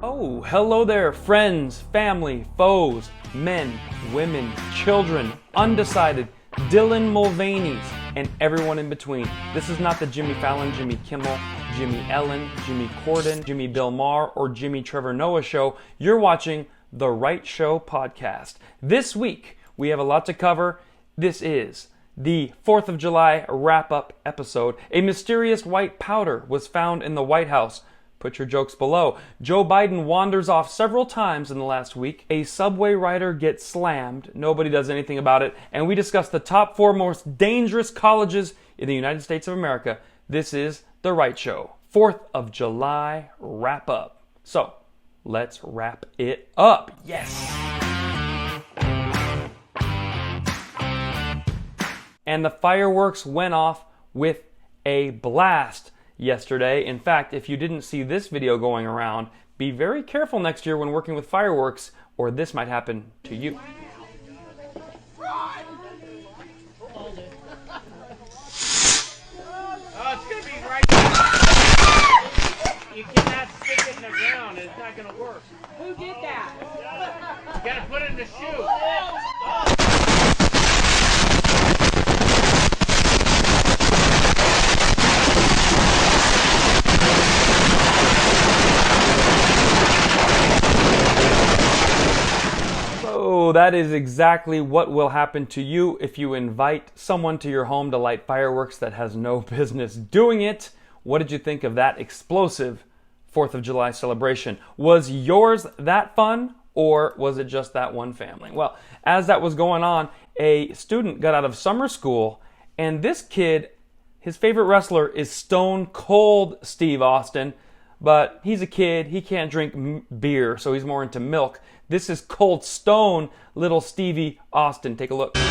Oh, hello there, friends, family, foes, men, women, children, undecided, Dylan Mulvaney's, and everyone in between. This is not the Jimmy Fallon, Jimmy Kimmel, Jimmy Ellen, Jimmy Corden, Jimmy Bill Maher, or Jimmy Trevor Noah show. You're watching The Right Show podcast. This week, we have a lot to cover. This is the 4th of July wrap-up episode. A mysterious white powder was found in the White House. Put your jokes below. Joe Biden wanders off several times in the last week. A subway rider gets slammed. Nobody does anything about it. And we discuss the top 4 most dangerous colleges in the United States of America. This is The Right Show. 4th of July wrap up. So, let's wrap it up. Yes! And the fireworks went off with a blast yesterday. In fact, if you didn't see this video going around, be very careful next year when working with fireworks, or this might happen to you. Oh, it's going to be right there. You cannot stick it in the ground. It's not going to work. Who did that? You got to put it in the shoe. So that is exactly what will happen to you if you invite someone to your home to light fireworks that has no business doing it. What did you think of that explosive 4th of July celebration? Was yours that fun, or was it just that one family? Well, as that was going on, a student got out of summer school, and this kid, his favorite wrestler is Stone Cold Steve Austin, but he's a kid, he can't drink beer, so he's more into milk. This is Cold Stone, little Stevie Austin. Take a look. Cool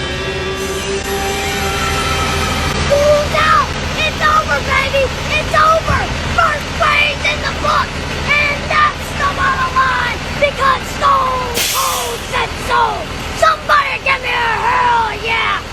down! It's over, baby! It's over! First grade in the book! And that's the bottom line! Because Stone Cold said so! Somebody give me a hell yeah!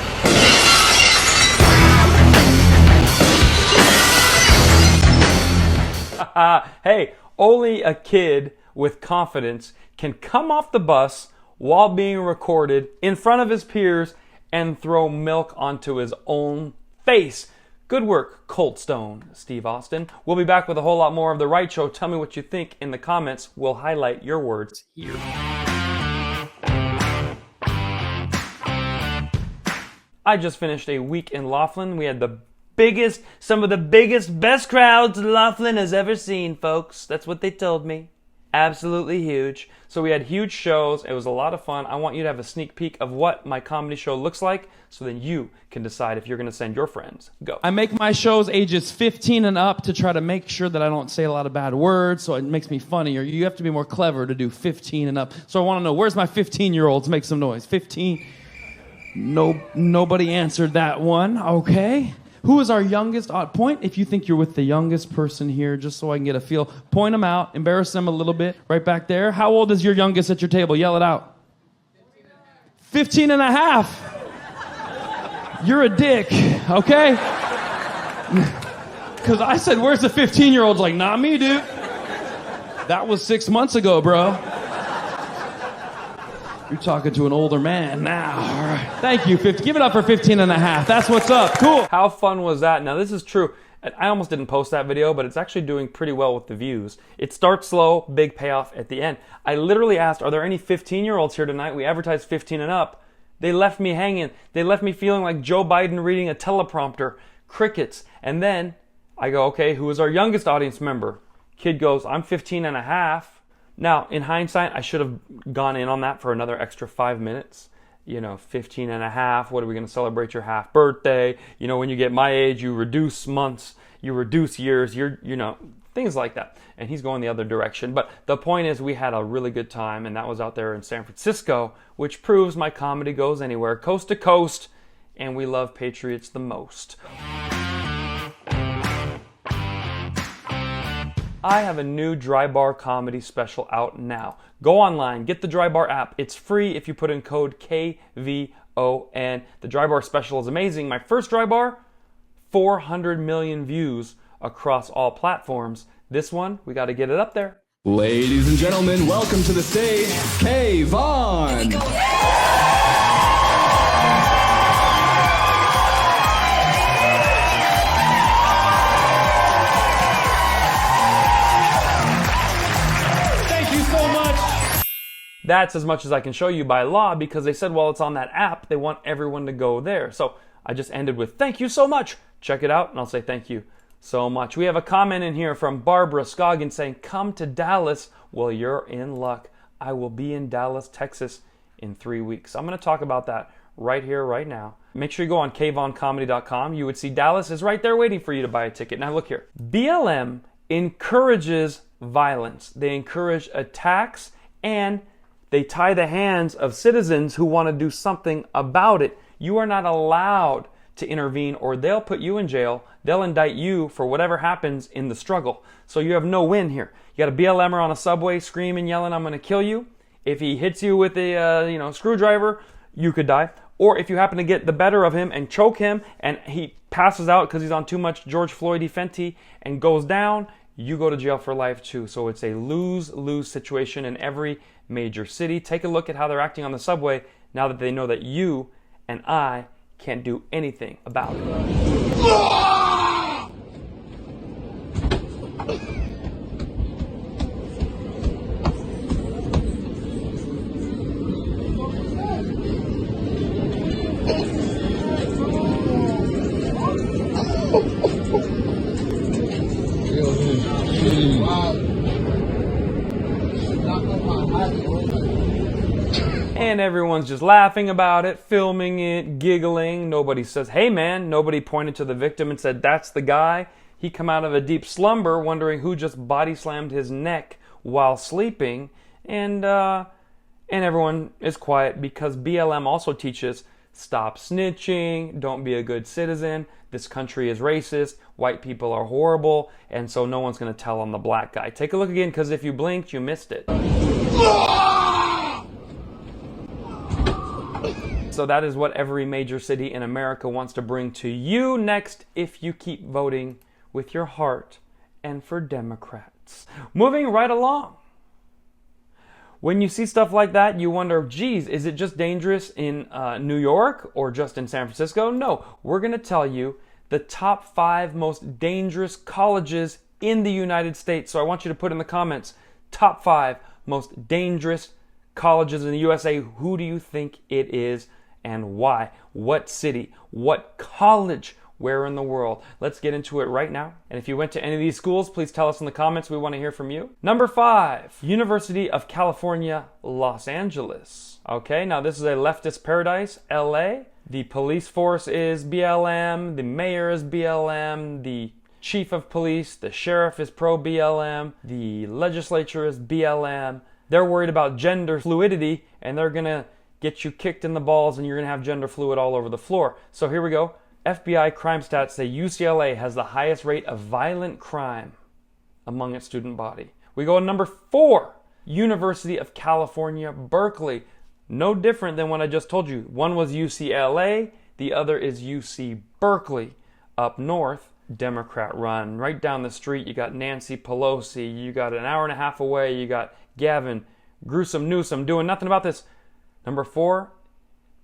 Hey, only a kid with confidence can come off the bus while being recorded in front of his peers and throw milk onto his own face. Good work, Cold Stone, Steve Austin. We'll be back with a whole lot more of The Right Show. Tell me what you think in the comments. We'll highlight your words here. I just finished a week in Laughlin. We had some of the biggest, best crowds Laughlin has ever seen, folks. That's what they told me. Absolutely huge. So we had huge shows. It was a lot of fun. I want you to have a sneak peek of what my comedy show looks like, so then you can decide if you're going to send your friends. Go. I make my shows ages 15 and up to try to make sure that I don't say a lot of bad words, so it makes me funnier. You have to be more clever to do 15 and up. So I want to know, where's my 15-year-olds? Make some noise. 15. Nobody answered that one. Okay. Who is our youngest? Point if you think you're with the youngest person here, just so I can get a feel. Point them out. Embarrass them a little bit. Right back there. How old is your youngest at your table? Yell it out. 15 and a half. You're a dick, okay? Because I said, where's the 15-year-olds? Like, not me, dude. That was 6 months ago, bro. You're talking to an older man now. All right. Thank you, 50. Give it up for 15 and a half. That's what's up. Cool. How fun was that? Now, this is true. I almost didn't post that video, but it's actually doing pretty well with the views. It starts slow, big payoff at the end. I literally asked, are there any 15-year-olds here tonight? We advertised 15 and up. They left me hanging. They left me feeling like Joe Biden reading a teleprompter. Crickets. And then I go, okay, who is our youngest audience member? Kid goes, I'm 15 and a half. Now, in hindsight, I should have gone in on that for another extra 5 minutes. 15 and a half. What are we going to celebrate your half birthday? When you get my age, you reduce months, you reduce years, things like that. And he's going the other direction. But the point is, we had a really good time, and that was out there in San Francisco, which proves my comedy goes anywhere, coast to coast, and we love Patriots the most. I have a new Dry Bar comedy special out now. Go online, get the Dry Bar app. It's free if you put in code KVON. The Dry Bar special is amazing. My first Dry Bar, 400 million views across all platforms. This one, we got to get it up there. Ladies and gentlemen, welcome to the stage, Kvon. Thank you so much. That's as much as I can show you by law because they said while it's on that app, they want everyone to go there. So I just ended with thank you so much. Check it out and I'll say thank you so much. We have a comment in here from Barbara Scoggin saying, come to Dallas. Well, you're in luck. I will be in Dallas, Texas in 3 weeks. I'm going to talk about that right here, right now. Make sure you go on kvoncomedy.com. You would see Dallas is right there waiting for you to buy a ticket. Now look here. BLM encourages violence. They encourage attacks and they tie the hands of citizens who want to do something about it. You are not allowed to intervene or they'll put you in jail. They'll indict you for whatever happens in the struggle. So you have no win here. You got a BLMer on a subway screaming, yelling, I'm going to kill you. If he hits you with a screwdriver, you could die. Or if you happen to get the better of him and choke him and he passes out because he's on too much George Floyd Fenty and goes down, you go to jail for life too. So it's a lose-lose situation in every major city. Take a look at how they're acting on the subway now that they know that you and I can't do anything about it. And everyone's just laughing about it, filming it, giggling. Nobody says, hey man. Nobody pointed to the victim and said, that's the guy. He come out of a deep slumber wondering who just body slammed his neck while sleeping. And everyone is quiet because BLM also teaches stop snitching, don't be a good citizen, this country is racist, white people are horrible, and so no one's going to tell on the black guy. Take a look again because if you blinked, you missed it. So that is what every major city in America wants to bring to you next if you keep voting with your heart and for Democrats. Moving right along. When you see stuff like that, you wonder, geez, is it just dangerous in New York or just in San Francisco? No, we're going to tell you the top 5 most dangerous colleges in the United States. So I want you to put in the comments, top 5 most dangerous colleges in the USA. Who do you think it is and why? What city? What college? Where in the world? Let's get into it right now. And if you went to any of these schools, please tell us in the comments. We want to hear from you. Number 5, University of California, Los Angeles. Okay, now this is a leftist paradise, LA. The police force is BLM. The mayor is BLM. The chief of police, the sheriff is pro-BLM. The legislature is BLM. They're worried about gender fluidity and they're going to get you kicked in the balls and you're going to have gender fluid all over the floor. So here we go. FBI crime stats say UCLA has the highest rate of violent crime among its student body. We go to number 4, University of California, Berkeley. No different than what I just told you. One was UCLA, the other is UC Berkeley. Up north, Democrat run. Right down the street, you got Nancy Pelosi. You got an hour and a half away, you got Gavin Newsom doing nothing about this. Number 4,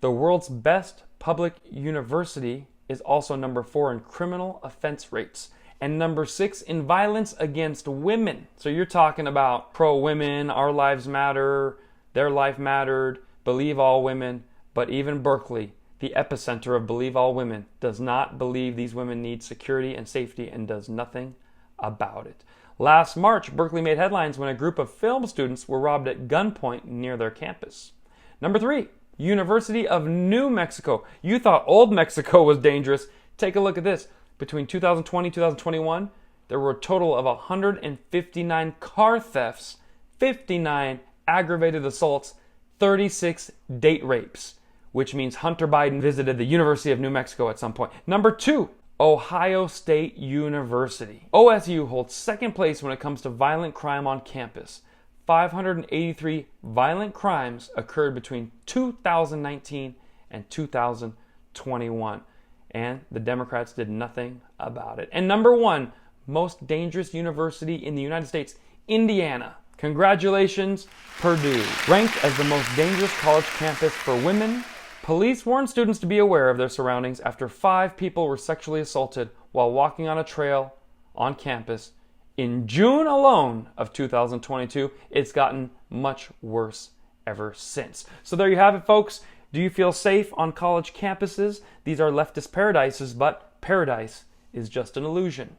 the world's best public university is also number 4 in criminal offense rates. And number 6 in violence against women. So you're talking about pro-women, our lives matter, their life mattered, believe all women. But even Berkeley, the epicenter of believe all women, does not believe these women need security and safety and does nothing about it. Last March, Berkeley made headlines when a group of film students were robbed at gunpoint near their campus. Number 3, University of New Mexico. You thought old Mexico was dangerous. Take a look at this. Between 2020 and 2021, there were a total of 159 car thefts, 59 aggravated assaults, 36 date rapes, which means Hunter Biden visited the University of New Mexico at some point. Number 2, Ohio State University. OSU holds second place when it comes to violent crime on campus. 583 violent crimes occurred between 2019 and 2021. And the Democrats did nothing about it. And number 1, most dangerous university in the United States, Indiana. Congratulations, Purdue. Ranked as the most dangerous college campus for women, police warned students to be aware of their surroundings after 5 people were sexually assaulted while walking on a trail on campus. In June alone of 2022, it's gotten much worse ever since. So there you have it, folks. Do you feel safe on college campuses? These are leftist paradises, but paradise is just an illusion.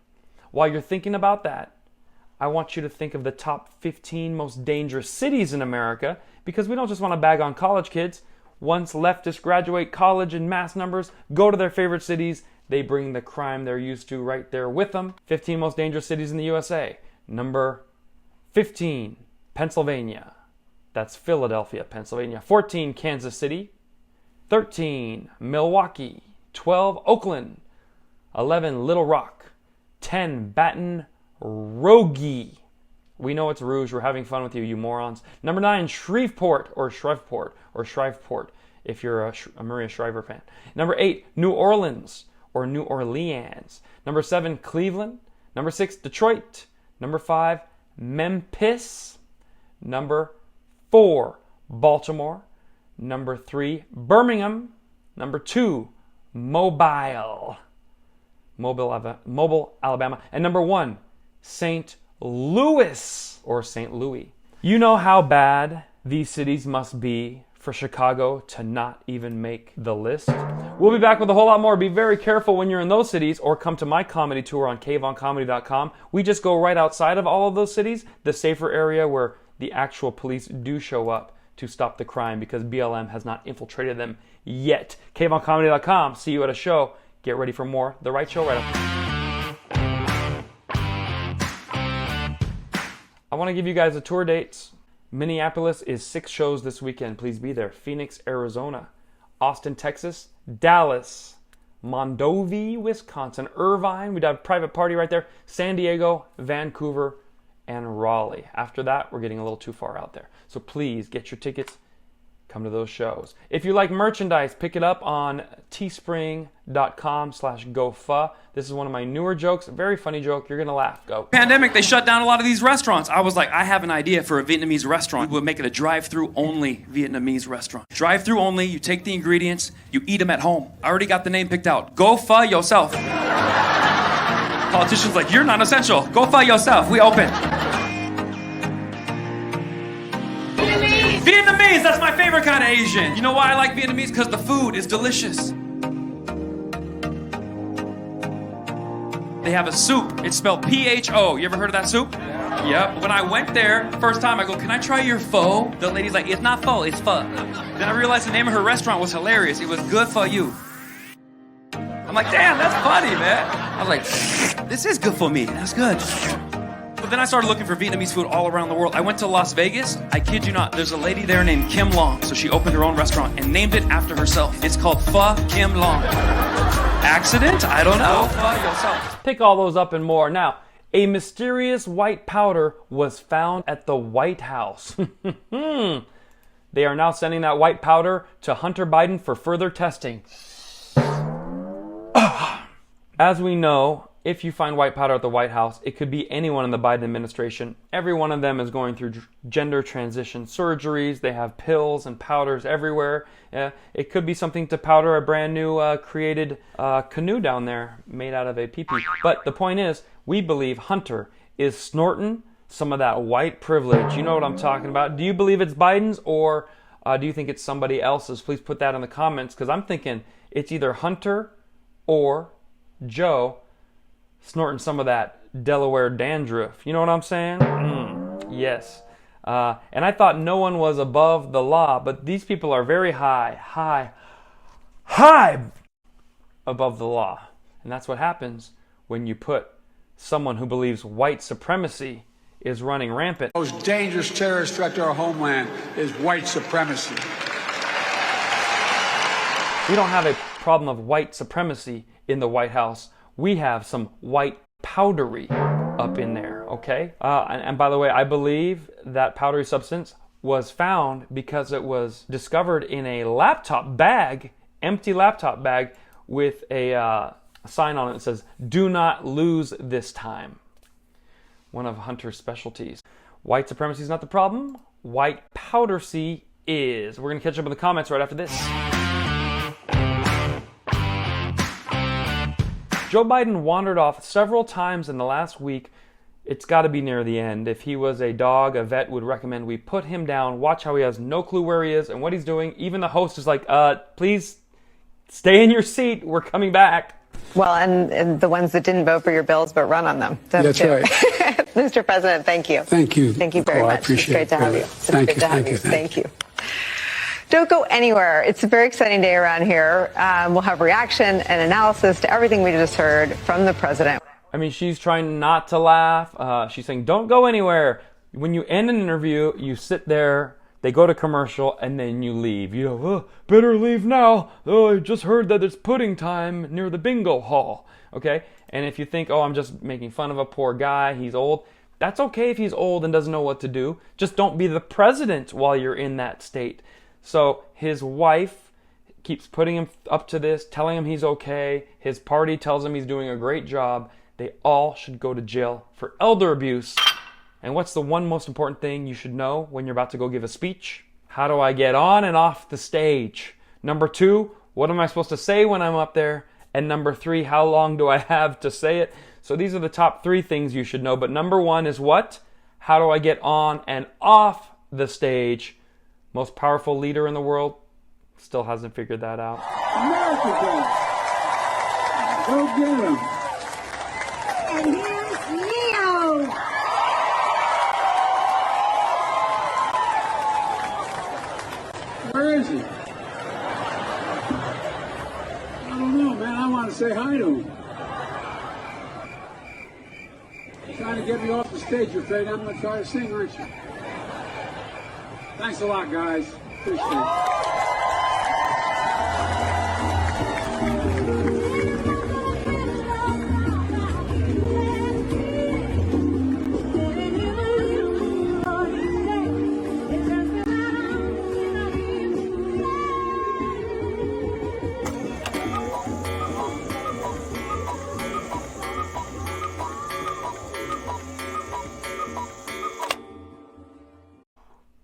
While you're thinking about that, I want you to think of the top 15 most dangerous cities in America, because we don't just want to bag on college kids. Once leftists graduate college in mass numbers, go to their favorite cities, they bring the crime they're used to right there with them. 15 most dangerous cities in the USA. Number 15, Pennsylvania. That's Philadelphia, Pennsylvania. 14, Kansas City. 13, Milwaukee. 12, Oakland. 11, Little Rock. 10, Baton Rouge. We know it's Rouge. We're having fun with you, you morons. Number 9, Shreveport, if you're a Maria Shriver fan. Number 8, New Orleans, or New Orleans. Number 7, Cleveland. Number 6, Detroit. Number 5, Memphis. Number 4, Baltimore. Number 3, Birmingham. Number 2, Mobile, Alabama. And number 1, St. Louis, or St. Louis. You know how bad these cities must be for Chicago to not even make the list? We'll be back with a whole lot more. Be very careful when you're in those cities, or come to my comedy tour on kvoncomedy.com. We just go right outside of all of those cities, the safer area where the actual police do show up to stop the crime, because BLM has not infiltrated them yet. kvoncomedy.com. See you at a show. Get ready for more The Right Show right up. I want to give you guys the tour dates. Minneapolis is 6 shows this weekend. Please be there. Phoenix, Arizona. Austin, Texas. Dallas. Mondovi, Wisconsin. Irvine. We'd have a private party right there. San Diego, Vancouver, and Raleigh. After that, we're getting a little too far out there. So please get your tickets. Come to those shows. If you like merchandise, pick it up on teespring.com/gofa. This is one of my newer jokes. A very funny joke. You're going to laugh. Go. Pandemic, they shut down a lot of these restaurants. I was like, I have an idea for a Vietnamese restaurant. We would make it a drive-through only Vietnamese restaurant. Drive-through only, you take the ingredients, you eat them at home. I already got the name picked out. Go pho yourself. Politicians like, you're not essential. Go pho yourself. We open. Vietnamese, that's my favorite kind of Asian. You know why I like Vietnamese? Because the food is delicious. They have a soup. It's spelled P-H-O. You ever heard of that soup? Yep. When I went there, first time, I go, can I try your pho? The lady's like, it's not pho, it's pho. Then I realized the name of her restaurant was hilarious. It was Good For You. I'm like, damn, that's funny, man. I was like, this is good for me. That's good. But then I started looking for Vietnamese food all around the world. I went to Las Vegas. I kid you not, there's a lady there named Kim Long. So she opened her own restaurant and named it after herself. It's called Pho Kim Long. Accident? I don't know. Pho yourself. Pick all those up and more. Now, a mysterious white powder was found at the White House. They are now sending that white powder to Hunter Biden for further testing. As we know, if you find white powder at the White House, it could be anyone in the Biden administration. Every one of them is going through gender transition surgeries. They have pills and powders everywhere. It could be something to powder a brand new created canoe down there made out of a pee-pee. But the point is, we believe Hunter is snorting some of that white privilege. You know what I'm talking about. Do you believe it's Biden's, or do you think it's somebody else's? Please put that in the comments, because I'm thinking it's either Hunter or Joe snorting some of that Delaware dandruff. You know what I'm saying? Yes. And I thought no one was above the law, but these people are very high above the law. And that's what happens when you put someone who believes white supremacy is running rampant. The most dangerous terrorist threat to our homeland is white supremacy. We don't have a problem of white supremacy in the White House. We have some white powdery up in there, okay? And by the way, I believe that powdery substance was found because it was discovered in a laptop bag, empty laptop bag, with a sign on it that says, "Do not lose this time." One of Hunter's specialties. White supremacy is not the problem. White powdercy is. We're going to catch up in the comments right after this. Joe Biden wandered off several times in the last week. It's got to be near the end. If he was a dog, a vet would recommend we put him down. Watch how he has no clue where he is and what he's doing. Even the host is like, please stay in your seat. We're coming back. Well, and the ones that didn't vote for your bills but run on them. That's right. Mr. President, thank you. Thank you. Thank you very Nicole. I much. appreciate it's great to have it. you. It's Thank great you. to have Thank you. Thank you. Don't go anywhere. It's a very exciting day around here. We'll have reaction and analysis to everything we just heard from the president. I mean, she's trying not to laugh. She's saying, don't go anywhere. When you end an interview, you sit there, they go to commercial, and then you leave. You know, better leave now. Oh, I just heard that it's pudding time near the bingo hall. Okay? And if you think, oh, I'm just making fun of a poor guy, he's old, that's okay if he's old and doesn't know what to do. Just don't be the president while you're in that state. So his wife keeps putting him up to this, telling him he's okay. His party tells him he's doing a great job. They all should go to jail for elder abuse. And what's the one most important thing you should know when you're about to go give a speech? How do I get on and off the stage? Number 2, what am I supposed to say when I'm up there? And number 3, how long do I have to say it? So these are the top 3 things you should know. But number 1 is what? How do I get on and off the stage? Most powerful leader in the world still hasn't figured that out. America, go get him. And here's Leo. Where is he? I don't know, man. I want to say hi to him. You're trying to get me off the stage. You're afraid I'm going to try to sing, aren't you? Thanks a lot, guys. Appreciate it.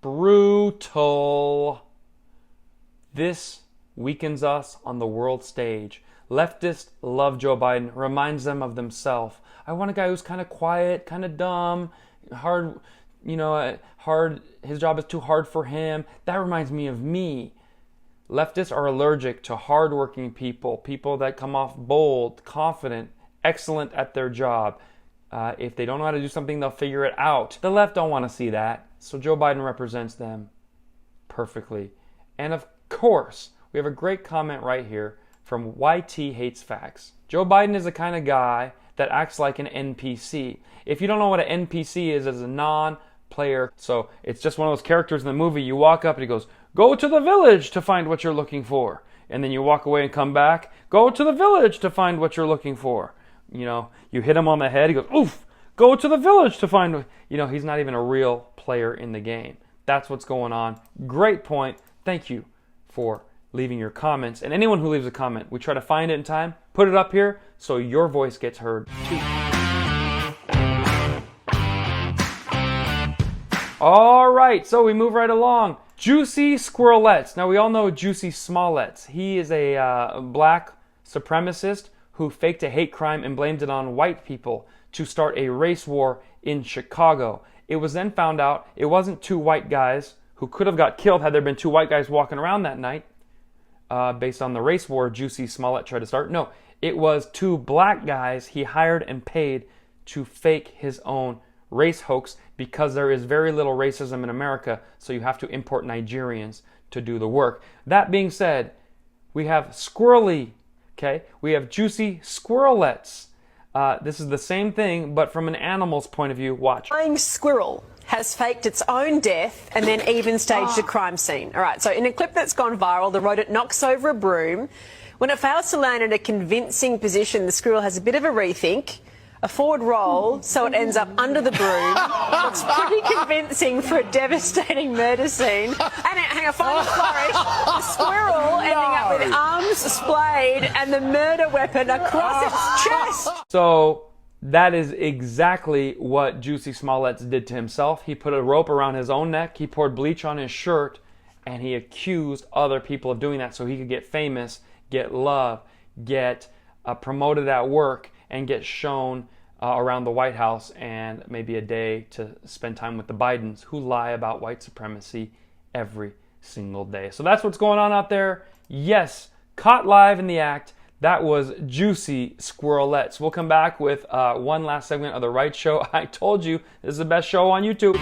Brutal. This weakens us on the world stage. Leftists love Joe Biden, reminds them of themselves. I want a guy who's kind of quiet, kind of dumb, hard, hard. His job is too hard for him. That reminds me of me. Leftists are allergic to hardworking people, people that come off bold, confident, excellent at their job. If they don't know how to do something, they'll figure it out. The left don't want to see that. So Joe Biden represents them perfectly. And of course, we have a great comment right here from YT Hates Facts. Joe Biden is the kind of guy that acts like an NPC. If you don't know what an NPC is, it's a non-player. So it's just one of those characters in the movie. You walk up and he goes, go to the village to find what you're looking for. And then you walk away and come back, go to the village to find what you're looking for. You hit him on the head, he goes, oof, go to the village to find, he's not even a real player in the game. That's what's going on. Great point. Thank you for leaving your comments. And anyone who leaves a comment, we try to find it in time, put it up here so your voice gets heard too. All right, so we move right along. Juicy Squirrelettes. Now we all know Juicy Smollett's. He is a black supremacist who faked a hate crime and blamed it on white people to start a race war in Chicago. It was then found out it wasn't 2 white guys who could have got killed had there been 2 white guys walking around that night based on the race war Juicy Smollett tried to start. No, it was 2 black guys he hired and paid to fake his own race hoax because there is very little racism in America, so you have to import Nigerians to do the work. That being said, we have squirrely. Okay, we have Juicy Squirrelettes. This is the same thing, but from an animal's point of view. Watch. Flying squirrel has faked its own death and then even staged a crime scene. All right, so in a clip that's gone viral, the rodent knocks over a broom. When it fails to land in a convincing position, the squirrel has a bit of a rethink, a forward roll, so it ends up under the broom. Looks pretty convincing for a devastating murder scene. And hang on, final flourish. The squirrel ending up with arms splayed and the murder weapon across its chest. So That is exactly what Juicy Smollett's did to himself. He put a rope around his own neck, he poured bleach on his shirt, and he accused other people of doing that so he could get famous, get love, get promoted at work, and get shown around the White House and maybe a day to spend time with the Bidens, who lie about white supremacy every single day. So that's what's going on out there. Yes, caught live in the act. That was Juicy Squirrelettes. We'll come back with one last segment of The Right Show. I told you, this is the best show on YouTube.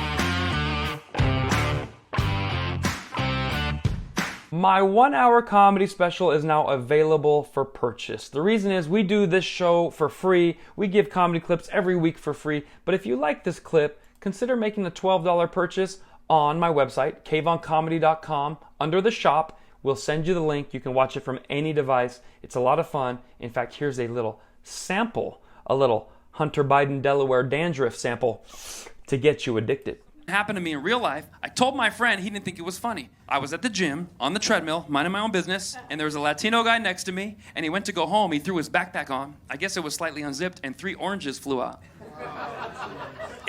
My 1-hour comedy special is now available for purchase. The reason is we do this show for free. We give comedy clips every week for free. But if you like this clip, consider making a $12 purchase on my website, kvoncomedy.com, under the shop. We'll send you the link. You can watch it from any device. It's a lot of fun. In fact, here's a little sample, a little Hunter Biden Delaware dandruff sample to get you addicted. It happened to me in real life. I told my friend, he didn't think it was funny. I was at the gym, on the treadmill, minding my own business, and there was a Latino guy next to me, and he went to go home. He threw his backpack on. I guess it was slightly unzipped, and 3 oranges flew out.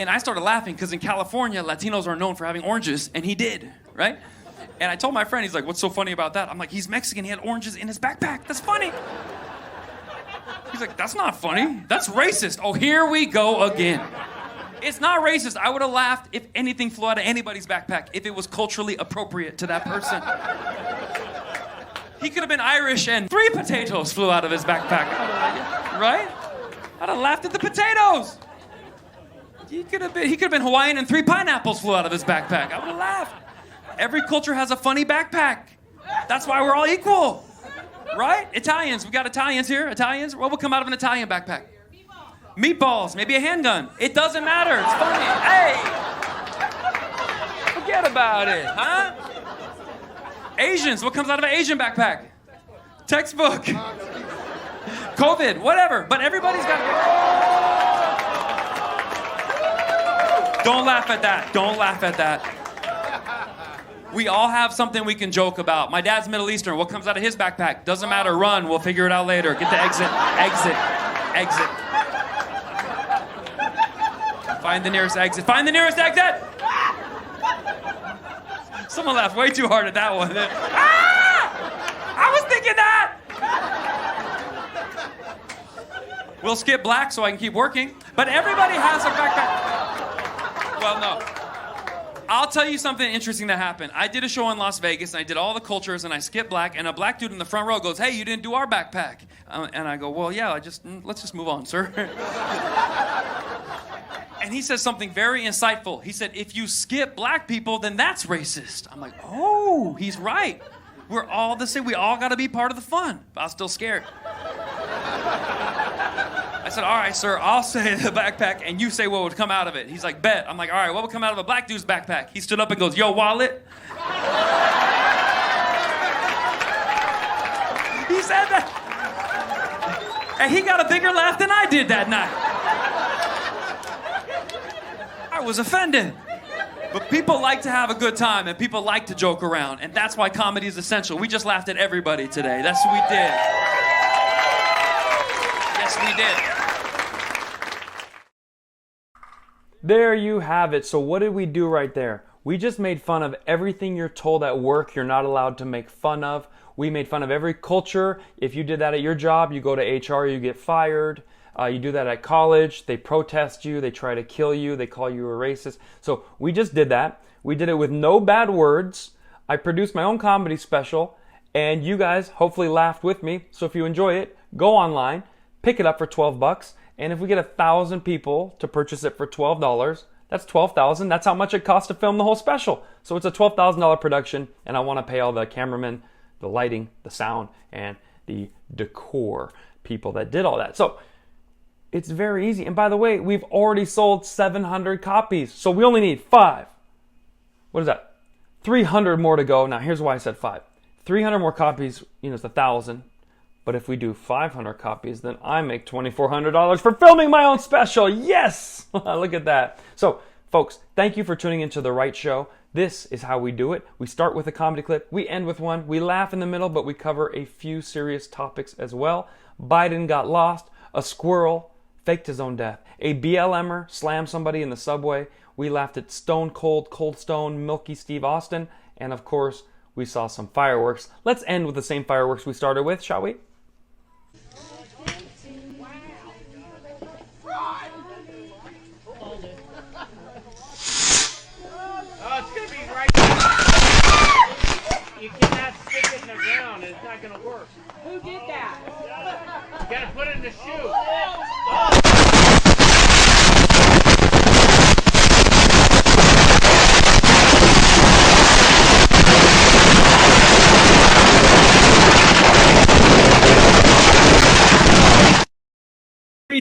And I started laughing, because in California, Latinos are known for having oranges, and he did, right? And I told my friend, he's like, what's so funny about that? I'm like, he's Mexican, he had oranges in his backpack. That's funny. He's like, that's not funny. That's racist. Oh, here we go again. It's not racist. I would have laughed if anything flew out of anybody's backpack, if it was culturally appropriate to that person. He could have been Irish and 3 potatoes flew out of his backpack. Right? I'd have laughed at the potatoes. He could have been Hawaiian and 3 pineapples flew out of his backpack. I would have laughed. Every culture has a funny backpack. That's why we're all equal. Right? Italians. We got Italians here. Italians. What will come out of an Italian backpack? Meatballs, maybe a handgun. It doesn't matter. It's funny. Hey! Forget about it, huh? Asians, what comes out of an Asian backpack? Textbook. COVID, whatever. But everybody's got... Don't laugh at that. Don't laugh at that. We all have something we can joke about. My dad's Middle Eastern. What comes out of his backpack? Doesn't matter. Run. We'll figure it out later. Get the exit. Exit. Exit. Find the nearest exit. Find the nearest exit! Someone laughed way too hard at that one. Ah! I was thinking that! We'll skip black so I can keep working. But everybody has a backpack. Well, no. I'll tell you something interesting that happened. I did a show in Las Vegas, and I did all the cultures, and I skipped black, and a black dude in the front row goes, hey, you didn't do our backpack. And I go, well, yeah, let's just move on, sir. And he says something very insightful. He said, if you skip black people, then that's racist. I'm like, oh, he's right. We're all the same. We all got to be part of the fun. But I was still scared. I said, all right, sir, I'll say the backpack, and you say what would come out of it. He's like, bet. I'm like, all right, what would come out of a black dude's backpack? He stood up and goes, yo, wallet. He said that. And he got a bigger laugh than I did that night. I was offended. But people like to have a good time, and people like to joke around, and that's why comedy is essential. We just laughed at everybody today. That's what we did. Yes, we did. There you have it. So what did we do right there? We just made fun of everything you're told at work you're not allowed to make fun of. We made fun of every culture. If you did that at your job, you go to HR, you get fired. You do that at college, they protest you, they try to kill you, they call you a racist. So we just did that. We did it with no bad words. I produced my own comedy special, and you guys hopefully laughed with me. So if you enjoy it, go online, pick it up for $12, and if we get 1,000 people to purchase it for $12, that's $12,000. That's how much it costs to film the whole special. So it's a $12,000 production, and I want to pay all the cameramen, the lighting, the sound, and the decor people that did all that. So it's very easy. And by the way, we've already sold 700 copies. So we only need 5. What is that? 300 more to go. Now here's why I said 5. 300 more copies, it's 1,000. But if we do 500 copies, then I make $2,400 for filming my own special. Yes! Look at that. So, folks, thank you for tuning into The Right Show. This is how we do it. We start with a comedy clip. We end with one. We laugh in the middle, but we cover a few serious topics as well. Biden got lost. A squirrel faked his own death. A BLMer slammed somebody in the subway. We laughed at Stone Cold, Cold Stone, Milky Steve Austin. And of course, we saw some fireworks. Let's end with the same fireworks we started with, shall we? Oh, it's going to be right there. You cannot stick it in the ground. It's not going to work. Who did that? You got to put it in the shoe.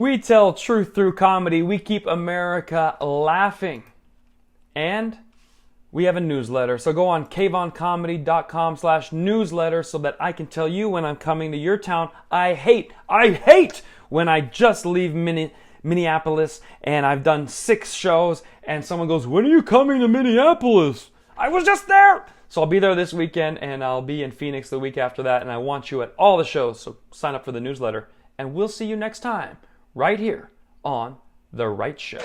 We tell truth through comedy. We keep America laughing. And we have a newsletter. So go on kvoncomedy.com/newsletter so that I can tell you when I'm coming to your town. I hate when I just leave Minneapolis and I've done 6 shows and someone goes, "When are you coming to Minneapolis?" I was just there. So I'll be there this weekend and I'll be in Phoenix the week after that, and I want you at all the shows. So sign up for the newsletter and we'll see you next time right here on The Right Show.